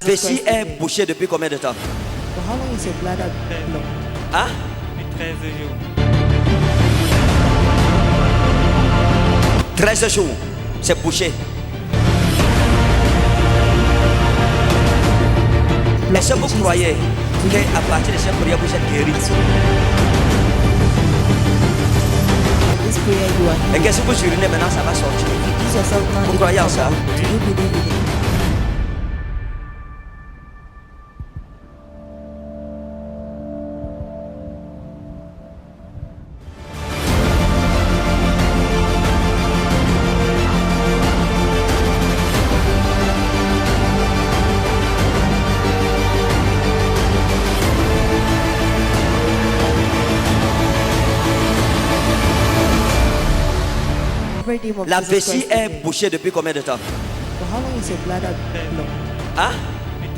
Vessie est bouchée depuis combien de temps? For how long is your bladder blocked? Hein? 13 jours. 13 jours, c'est bouché. Est-ce que vous croyez qu'à partir de cette prière, vous êtes guéri? This prayer you are Et qu'est-ce que vous urinez maintenant, ça va sortir? use yourself now. Vous croyez en ça? Do you believe in it? Every name of La Jesus vessie Christ est in me. bouchée depuis combien de temps? For how long is your bladder blocked? Hein?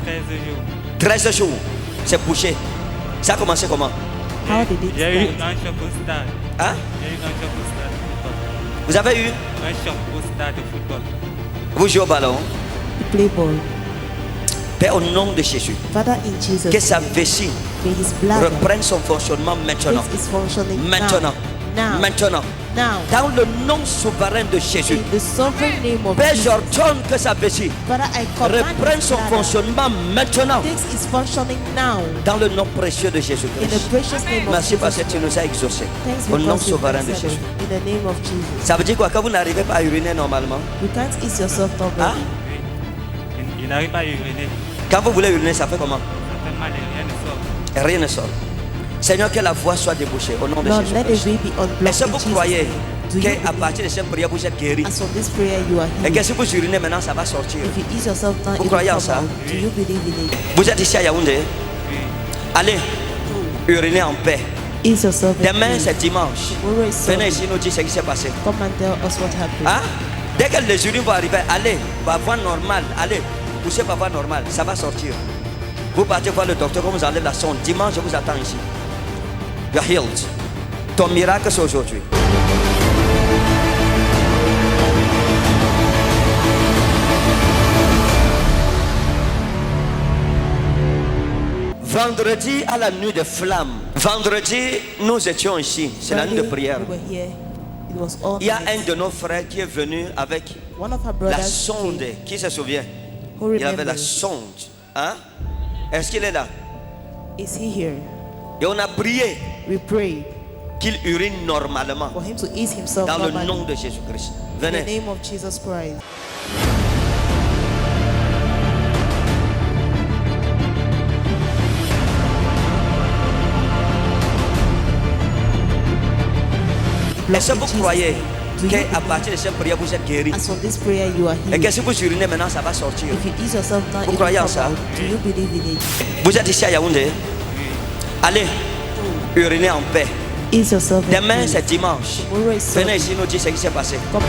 13 jours. 13 jours, c'est bouché. Ça a commencé comment? How did it Il y a eu start? un choc au stade. Hein? Il y a eu un choc au stade de football. Vous avez eu? Un choc au stade de football. Vous jouez au ballon? You play ball. Père, au nom de Jésus, Father, in Jesus' que sa name, vessie may his bladder reprenne son fonctionnement maintenant. takes its functioning Maintenant. now. Maintenant. Now. Dans le nom souverain de Jésus. In the sovereign name of Père, Jesus. j'ordonne que sa vessie Father, I command reprenne his son bladder fonctionnement maintenant. takes its functioning now. Dans le nom précieux de In the Jésus-Christ. precious name of Merci Jesus. parce que tu nous as exaucés. Thanks Au nom because you souverain de answered Jésus. in the name of Jesus. Ça veut dire quoi? Quand vous n'arrivez pas à uriner normalement, You can't ease yourself hein? properly. Oui. Il n'arrive pas à uriner. Quand vous voulez uriner, ça fait comment? Ça fait mal et rien ne sort. Rien ne sort. Seigneur, que la voie soit débouchée au nom de Lord, let the Jésus-Christ. way be unblocked Est-ce que in vous Jesus' croyez name. Do you qu'à believe? partir de cette prière, vous êtes guéri? As on this prayer, you are Et healed. qu'est-ce que vous urinez maintenant, ça va sortir. If you ease yourself now, Vous it will croyez en come ça? out. Do you believe in it? Vous êtes ici à Yaoundé? Oui. Allez, urinez en paix. Ease yourself in Demain, peace. c'est dimanche. Tomorrow is Venez Sunday. ici nous dire ce qui s'est passé. Come and tell us what happened. Hein? Dès que les urines vont arriver, allez, va voir normal. Allez, poussez par voie normale, ça va sortir. Vous partez voir le docteur, on vous enlève la sonde. Dimanche, je vous attends ici. You are healed. Ton miracle, c'est aujourd'hui. Vendredi à la nuit de flammes. Vendredi, nous étions ici. C'est la nuit de Friday, prière. we were here. It was all Il y a night. un de nos frères qui est venu avec One of our la brothers sonde. came, Qui se souvient? who Il avait la remembers. sonde. Hein? Est-ce qu'il est là? Is he here? Et on a prié We prayed qu'il urine normalement. for him to ease himself Dans le normally. nom de Jésus-Christ. In the Venez. name of Jesus Christ. Est-ce que vous Jesus' croyez name. Do you qu'à believe? partir de cette prière, vous êtes guéri? As on this prayer, you are Et healed. qu'est-ce que vous urinez maintenant, ça va sortir. If you ease yourself now, Vous it will croyez en come ça? out. Do you believe in it? Vous êtes ici à Yaoundé? Allez, urinez en paix. Ease yourself in Demain, peace. c'est dimanche. Tomorrow is Venez Sunday. ici nous dire ce qui s'est passé. Come.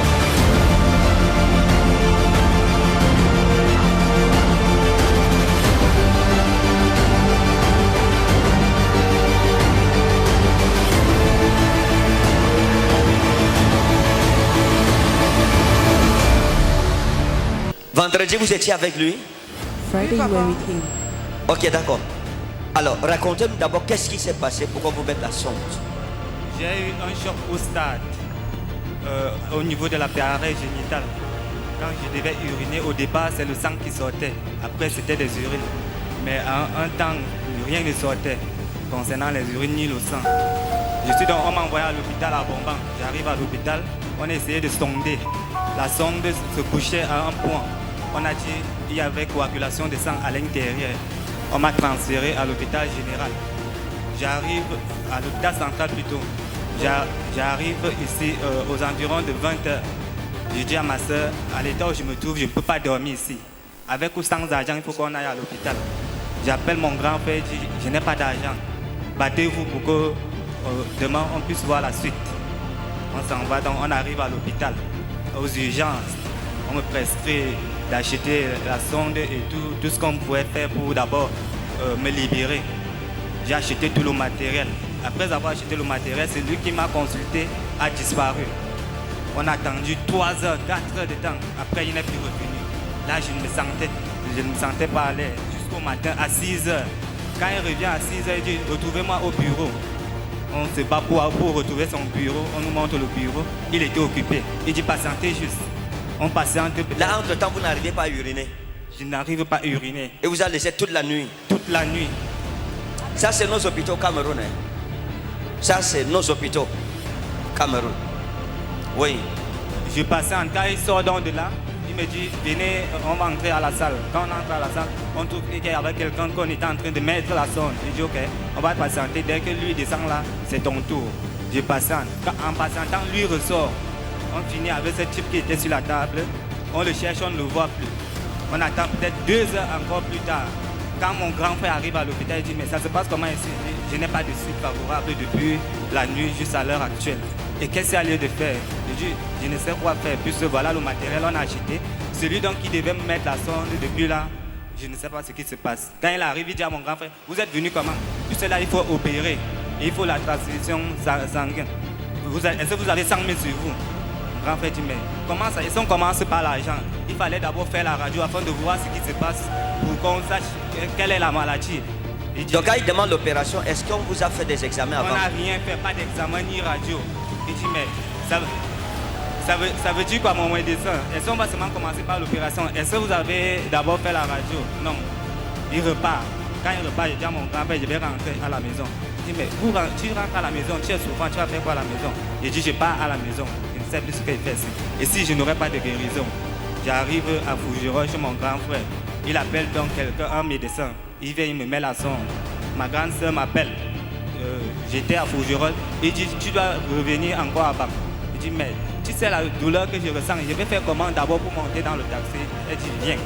Vendredi, vous étiez avec lui? Friday, you were with him. Ok, d'accord. Alors, racontez-nous d'abord qu'est-ce qui s'est passé, pourquoi vous mettez la sonde. J'ai eu un choc au stade, au niveau de l'appareil génital. Quand je devais uriner, au départ, c'est le sang qui sortait. Après, c'était des urines. Mais en un temps, rien ne sortait concernant les urines ni le sang. On m'a envoyé à l'hôpital à Bomban. J'arrive à l'hôpital, on a essayé de sonder. La sonde se bouchait à un point. On a dit qu'il y avait coagulation de sang à l'intérieur. On m'a transféré à l'hôpital général. J'arrive à l'hôpital central plutôt. J'arrive ici aux environs de 20h. Je dis à ma soeur, à l'état où je me trouve, je ne peux pas dormir ici. Avec ou sans argent, il faut qu'on aille à l'hôpital. J'appelle mon grand-père et dis, je n'ai pas d'argent. Battez-vous pour que demain on puisse voir la suite. On s'en va, donc on arrive à l'hôpital, aux urgences. On me prescrit d'acheter la sonde et tout ce qu'on pouvait faire pour d'abord me libérer. J'ai acheté tout le matériel. Après avoir acheté le matériel, c'est lui qui m'a consulté, a disparu. On a attendu 3 heures, 4 heures de temps. Après, il n'est plus revenu. Là, je me sentais, Je ne me sentais pas à l'aise jusqu'au matin à 6 heures. Quand il revient à 6 heures, il dit retrouvez-moi au bureau. On se bat pour retrouver son bureau. On nous montre le bureau. Il était occupé. Il dit patientez juste. On patiente. Là, entre-temps, vous n'arrivez pas à uriner. Je n'arrive pas à uriner. Et vous avez laissé toute la nuit. Toute la nuit. Ça, c'est nos hôpitaux Cameroun. Hein. Ça, c'est nos hôpitaux Cameroun. Oui. Je passais en cas, il sort donc de là. Il me dit, venez, on va entrer à la salle. Quand on entre à la salle, on trouve qu'il y avait quelqu'un qu'on était en train de mettre la sonde. Je dis, ok, on va patienter. Dès que lui descend là, c'est ton tour. Je patiente. En patientant, lui ressort. On finit avec ce type qui était sur la table. On le cherche, on ne le voit plus. On attend peut-être 2 heures encore plus tard. Quand mon grand frère arrive à l'hôpital, il dit, mais ça se passe comment ici? Je n'ai pas de suite favorable depuis la nuit jusqu'à l'heure actuelle. Et qu'est-ce qu'il y a lieu de faire? Je dis, je ne sais quoi faire, puisque voilà le matériel on a acheté. Celui donc qui devait me mettre la sonde depuis là, je ne sais pas ce qui se passe. Quand il arrive, il dit à mon grand frère, vous êtes venu comment? Puisque là, il faut opérer. Il faut la transfusion sanguine. Est-ce que vous avez 100 000 sur vous? Mon grand frère dit, mais comment ça? Et si on commence par l'argent, il fallait d'abord faire la radio afin de voir ce qui se passe pour qu'on sache quelle est la maladie. Dit, donc quand il demande l'opération, est-ce qu'on vous a fait des examens avant? On n'a rien fait, pas d'examen ni radio. Il dit, mais ça veut dire quoi mon médecin? Est-ce qu'on va seulement commencer par l'opération? Est-ce que vous avez d'abord fait la radio? Non. Il repart. Quand il repart, je dis à mon grand-père, je vais rentrer à la maison. Il dit, mais tu rentres à la maison, tu es souvent, tu vas faire quoi à la maison? Il dit, je pars à la maison. Je ne sais plus ce qu'il fait ici. Et si je n'aurais pas de guérison, j'arrive à Fougeron chez mon grand frère. Il appelle donc quelqu'un, un médecin. Il vient, il me met la sonde. Ma grande soeur m'appelle. J'étais à Fougeron. Il dit, tu dois revenir encore à Bam. Il dit, mais tu sais la douleur que je ressens, je vais faire comment d'abord pour monter dans le taxi? Elle dit, viens,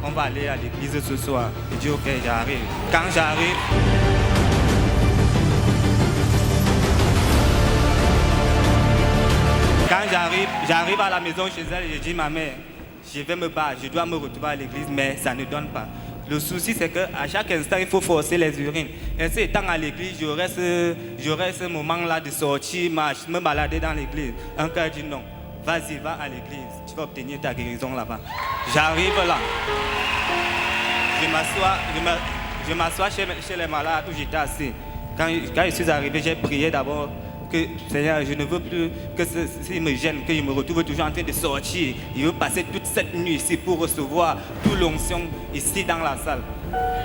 on va aller à l'église ce soir. Il dit, ok, j'arrive. Quand j'arrive, j'arrive à la maison chez elle, je dis, ma mère, je vais me battre, je dois me retrouver à l'église, mais ça ne donne pas. Le souci, c'est qu'à chaque instant, il faut forcer les urines. Et si étant à l'église, j'aurais ce moment-là de sortir, marcher, me balader dans l'église. Un cœur dit non, vas-y, va à l'église, tu vas obtenir ta guérison là-bas. J'arrive là, je m'assois chez les malades où j'étais assis. Quand je suis arrivé, j'ai prié d'abord. Que, Seigneur, je ne veux plus que s'il me gêne, que je me retrouve toujours en train de sortir. Je veux passer toute cette nuit ici pour recevoir toute l'onction ici dans la salle.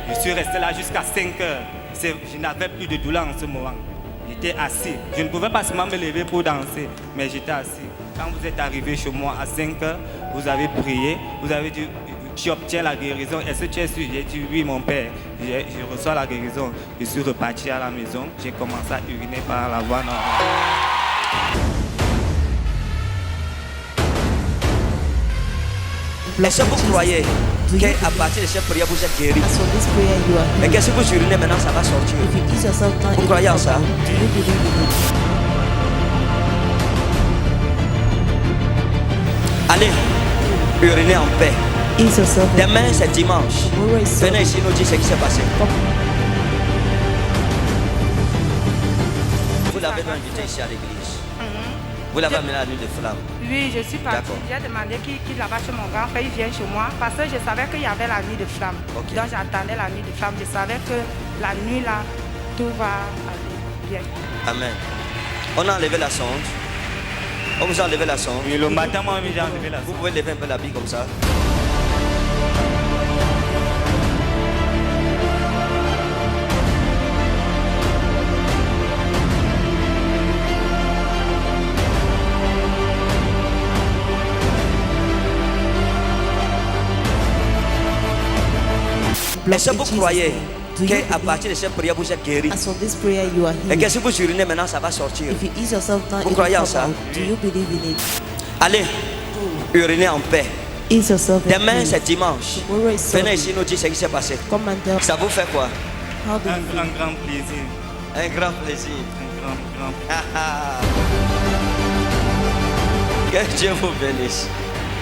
Je suis resté là jusqu'à 5 heures. Je n'avais plus de douleur en ce moment. J'étais assis. Je ne pouvais pas seulement me lever pour danser, mais j'étais assis. Quand vous êtes arrivé chez moi à 5 heures, vous avez prié, vous avez dit, tu obtiens la guérison. Est-ce que tu es sûr? J'ai dit oui, mon père. Je reçois la guérison. Je suis reparti à la maison. J'ai commencé à uriner par la voie normale. Est-ce que vous croyez qu'à partir de cette prière, vous êtes guéri? As for this prayer, you are Mais healed. qu'est-ce que vous urinez maintenant, ça va sortir? If you ease yourself now, Vous it croyez en will ça? come out. Do you believe in it? Allez, urinez en paix. Ease yourself. Demain, c'est dimanche. Tomorrow is Venez Sunday. ici nous dire ce qui s'est passé. Vous l'avez donc invité ici à l'église. Vous l'avez amené à la nuit de flamme. Oui, je suis partie. D'accord. J'ai demandé qui là-bas chez mon grand frère, il vient chez moi parce que je savais qu'il y avait la nuit de flamme. Ok. Donc j'attendais la nuit de flamme. Je savais que la nuit là, tout va aller bien. Amen. On a enlevé la sonde. On vous a enlevé la sonde. Oui, le matin, moi, j'ai enlevé la Vous pouvez lever un peu l'habit comme ça. Est-ce que vous croyez qu'à partir de cette prière, vous êtes guéri? As for this prayer, you are Et healed. qu'est-ce que vous urinez maintenant, ça va sortir? If you ease yourself now, Vous it croyez en will ça? come out. Do you believe in it? Allez, urinez en paix. Ease yourself. in Demain, peace. c'est dimanche. Tomorrow is Venez Sunday. ici nous dire ce qui s'est passé. Come and tell. Ça vous fait quoi? How do you feel? Un grand plaisir. Un grand plaisir. Un grand. Que Dieu vous bénisse.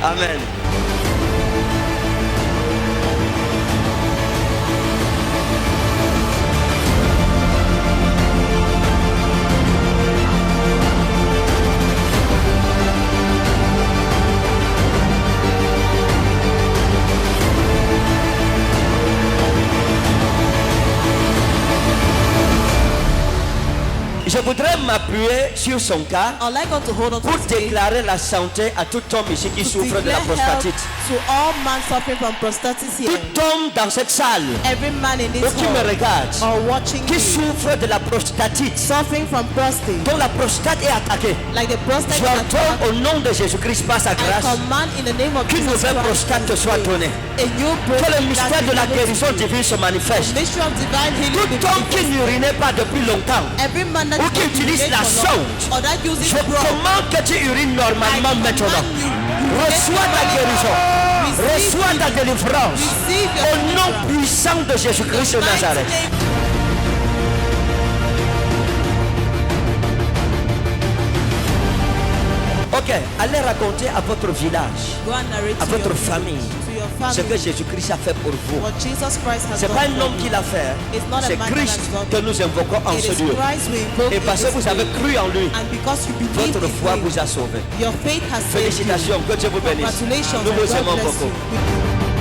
Amen. Je voudrais m'appuyer sur son cas I'd like us to hold on to pour his faith, déclarer la santé à tout homme ici qui to souffre de la declare health prostatite. to all men suffering from prostatitis here. Tout homme dans cette salle Every man in ou this qui me hall regarde, or watching qui me souffre de la prostatite, suffering from prostate, dont la prostate est attaquée, like the prostate is j'entends attacked, au nom de Jésus-Christ par sa I grâce command in the name of qu'une Jesus nouvelle Christ prostate te soit donnée. a new Que le prostate mystère de la guérison divine se manifeste. mystery of divine healing be Tout homme qui manifested. n'urinait pas depuis longtemps, Every man that ou is qui not utilise urinate la for long, sonde, or that uses je bra, commande que tu urines normalement maintenant. Reçois ta guérison. Reçois ta délivrance. receive your Au nom puissant de Jésus-Christ de Nazareth. mighty name. Ok, allez raconter à votre village, Go and narrate à to votre your famille, to your ce que family Jésus-Christ a fait pour vous. what Jesus Christ has Ce n'est done pas un for homme qui you. l'a fait, It's not a c'est man that Christ has done que it. nous invoquons en It ce is lieu. Christ we invoke Et in parce que this vous avez day. cru en lui, And because you believe votre in foi him, vous a sauvé. your faith has saved you. Félicitations, que Dieu vous bénisse. Congratulations Nous and vous God aimons bless beaucoup. you.